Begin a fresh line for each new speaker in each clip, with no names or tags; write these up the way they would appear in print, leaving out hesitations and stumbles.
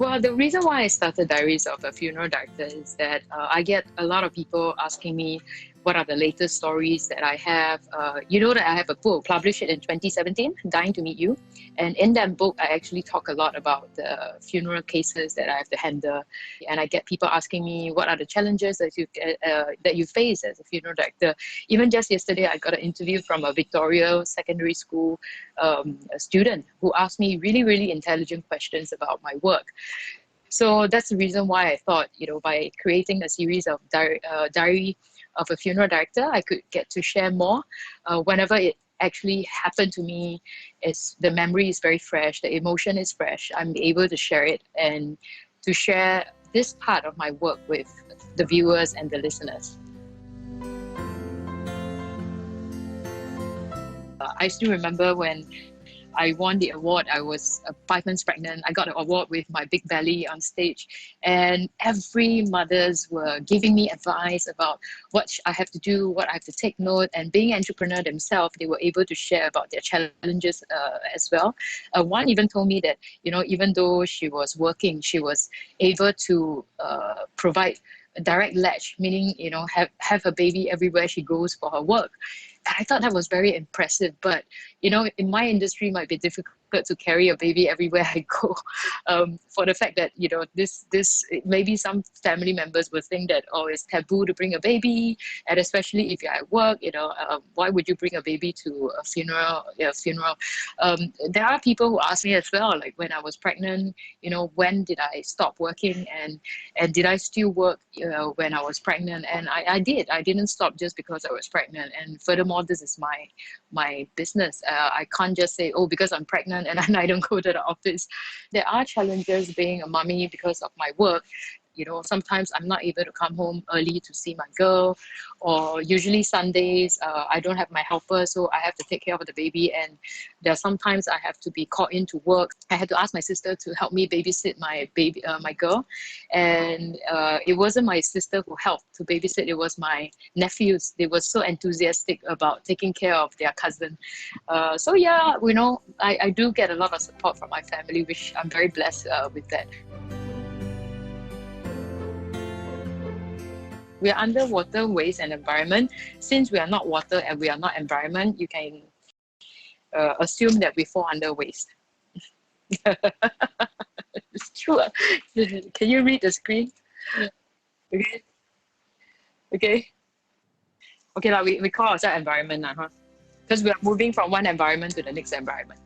Well, the reason why I started Diaries of a Funeral Director is that I get a lot of people asking me what are the latest stories that I have. You know that I have a book, published it in 2017, Dying to Meet You. And in that book, I actually talk a lot about the funeral cases that I have to handle. And I get people asking me, what are the challenges that you face as a funeral director? Even just yesterday, I got an interview from a Victoria secondary school a student who asked me really, really intelligent questions about my work. So that's the reason why I thought, by creating a series of diary of a funeral director, I could get to share more. Whenever it actually happened to me, the memory is very fresh, the emotion is fresh. I'm able to share it and to share this part of my work with the viewers and the listeners. I still remember when I won the award. I was 5 months pregnant. I got an award with my big belly on stage, and every mothers were giving me advice about what I have to do, what I have to take note. And being an entrepreneur themselves, they were able to share about their challenges as well. One even told me that, even though she was working, she was able to provide a direct latch, meaning, have a baby everywhere she goes for her work. And I thought that was very impressive. But, in my industry, it might be difficult to carry a baby everywhere I go. For the fact that, this maybe some family members will think that, it's taboo to bring a baby. And especially if you're at work, why would you bring a baby to a funeral? There are people who ask me as well, like when I was pregnant, when did I stop working, and did I still work, when I was pregnant? And I did. I didn't stop just because I was pregnant. And furthermore, this is my business. I can't just say, because I'm pregnant and I don't go to the office. There are challenges being a mommy because of my work. Sometimes I'm not able to come home early to see my girl, or usually Sundays, I don't have my helper, so I have to take care of the baby. And there are sometimes I have to be called in to work. I had to ask my sister to help me babysit my baby, my girl. And it wasn't my sister who helped to babysit, it was my nephews. They were so enthusiastic about taking care of their cousin. So yeah, I do get a lot of support from my family, which I'm very blessed with that. We are under water, waste and environment. Since we are not water and we are not environment, you can assume that we fall under waste. It's true. Can you read the screen? Okay. We call ourselves environment now, because we are moving from one environment to the next environment.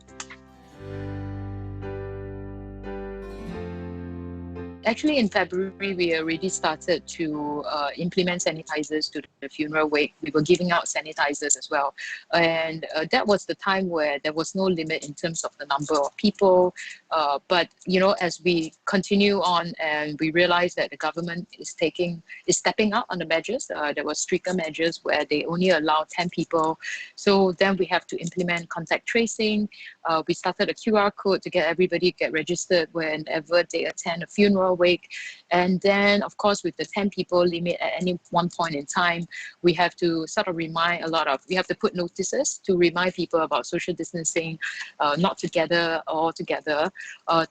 Actually, in February, we already started to implement sanitizers to the funeral wake. We were giving out sanitizers as well. And that was the time where there was no limit in terms of the number of people. But, as we continue on and we realize that the government is stepping up on the measures, there were stricter measures where they only allow 10 people. So then we have to implement contact tracing. We started a QR code to get everybody get registered whenever they attend a funeral wake. And then, of course, with the 10 people limit at any one point in time, we have to sort of remind we have to put notices to remind people about social distancing, not together, all together,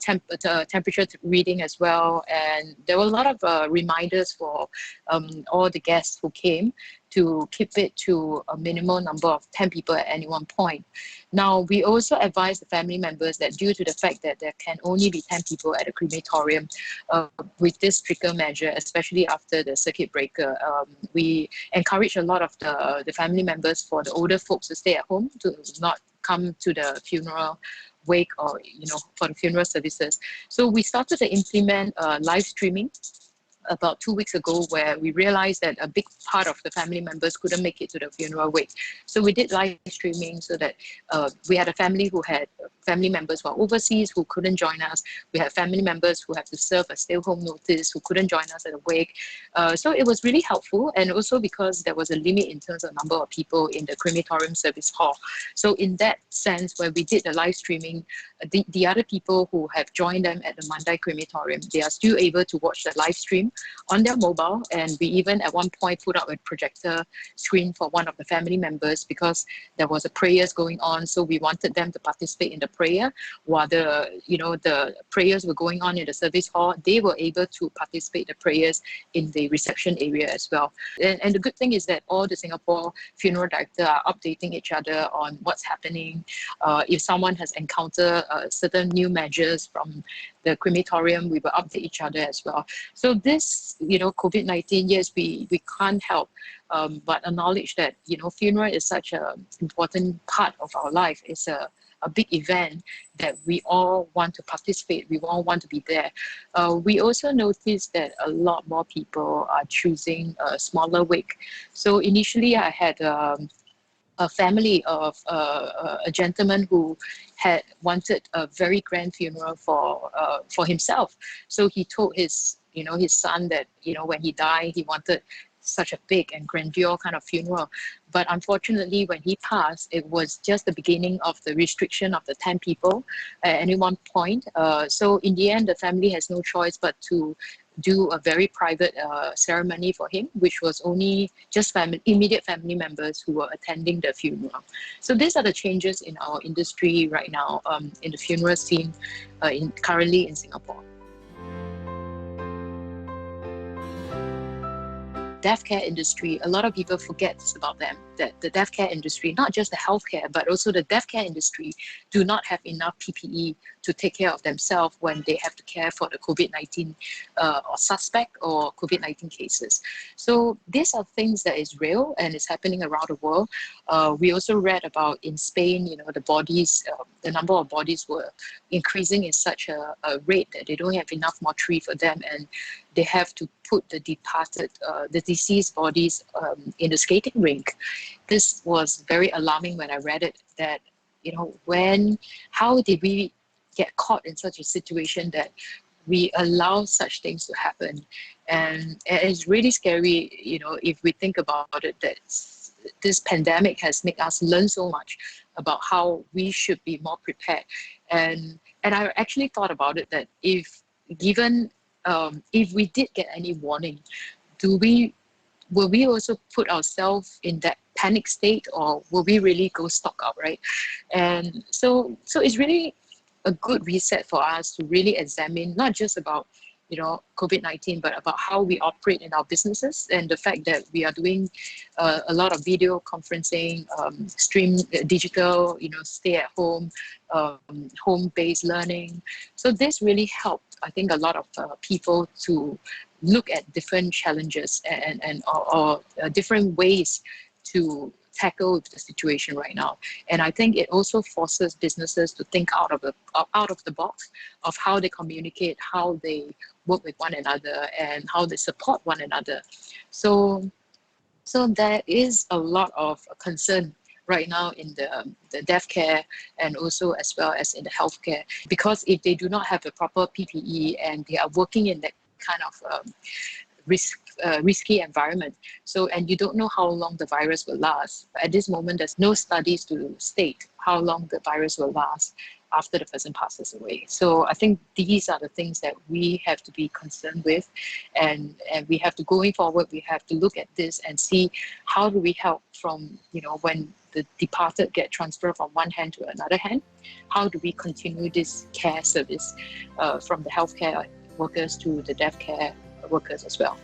temperature reading as well. And there were a lot of reminders for all the guests who came to keep it to a minimal number of 10 people at any one point. Now, we also advise the family members that due to the fact that there can only be 10 people at a crematorium, with this stricter measure, especially after the circuit breaker, we encourage a lot of the family members for the older folks to stay at home, to not come to the funeral wake or, for the funeral services. So we started to implement live streaming about 2 weeks ago, where we realized that a big part of the family members couldn't make it to the funeral wake. So we did live streaming so that we had a family who had family members who are overseas who couldn't join us. We had family members who had to serve a stay-home notice who couldn't join us at the wake. So it was really helpful, and also because there was a limit in terms of number of people in the crematorium service hall. So in that sense, when we did the live streaming, the other people who have joined them at the Mandai crematorium, they are still able to watch the live stream on their mobile. And we even at one point put up a projector screen for one of the family members because there was a prayers going on, so we wanted them to participate in the prayer while the prayers were going on in the service hall. They were able to participate in the prayers in the reception area as well. And the good thing is that all the Singapore funeral directors are updating each other on what's happening. If someone has encountered certain new measures from the crematorium, we will update each other as well. So this, COVID-19, yes, we can't help but acknowledge that, funeral is such an important part of our life. It's a big event that we all want to participate. We all want to be there. We also noticed that a lot more people are choosing a smaller wake. So initially I had a family of a gentleman who had wanted a very grand funeral for himself. So he told his son that, when he died, he wanted such a big and grandeur kind of funeral. But unfortunately, when he passed, it was just the beginning of the restriction of the 10 people at any one point. So in the end, the family has no choice but to do a very private ceremony for him, which was only just immediate family members who were attending the funeral. So these are the changes in our industry right now, in the funeral scene currently in Singapore. Deathcare industry, a lot of people forget about them, that the deathcare industry, not just the healthcare, but also the deathcare industry, do not have enough PPE to take care of themselves when they have to care for the COVID-19 or suspect or COVID-19 cases. So these are things that is real and is happening around the world. We also read about in Spain, the bodies, the number of bodies were increasing in such a rate that they don't have enough mortuary for them, and they have to put the departed, the deceased bodies in the skating rink. This was very alarming when I read it, that, how did we get caught in such a situation that we allow such things to happen? And it's really scary, if we think about it, that this pandemic has made us learn so much about how we should be more prepared. And I actually thought about it, that if we did get any warning, will we also put ourselves in that panic state, or will we really go stock up, right? And so it's really a good reset for us to really examine not just about COVID-19, but about how we operate in our businesses, and the fact that we are doing a lot of video conferencing, stream digital, stay at home, home-based learning. So this really helped, I think, a lot of people to look at different challenges and different ways to tackle the situation right now. And I think it also forces businesses to think out of the box of how they communicate, how they work with one another, and how they support one another. So there is a lot of concern right now in the death care, and also as well as in the healthcare, because if they do not have the proper PPE and they are working in that kind of risky environment, and you don't know how long the virus will last. At this moment, there's no studies to state how long the virus will last after the person passes away. So I think these are the things that we have to be concerned with, and we have to, going forward, we have to look at this and see how do we help from, when the departed get transferred from one hand to another hand, how do we continue this care service from the healthcare workers to the death care workers as well.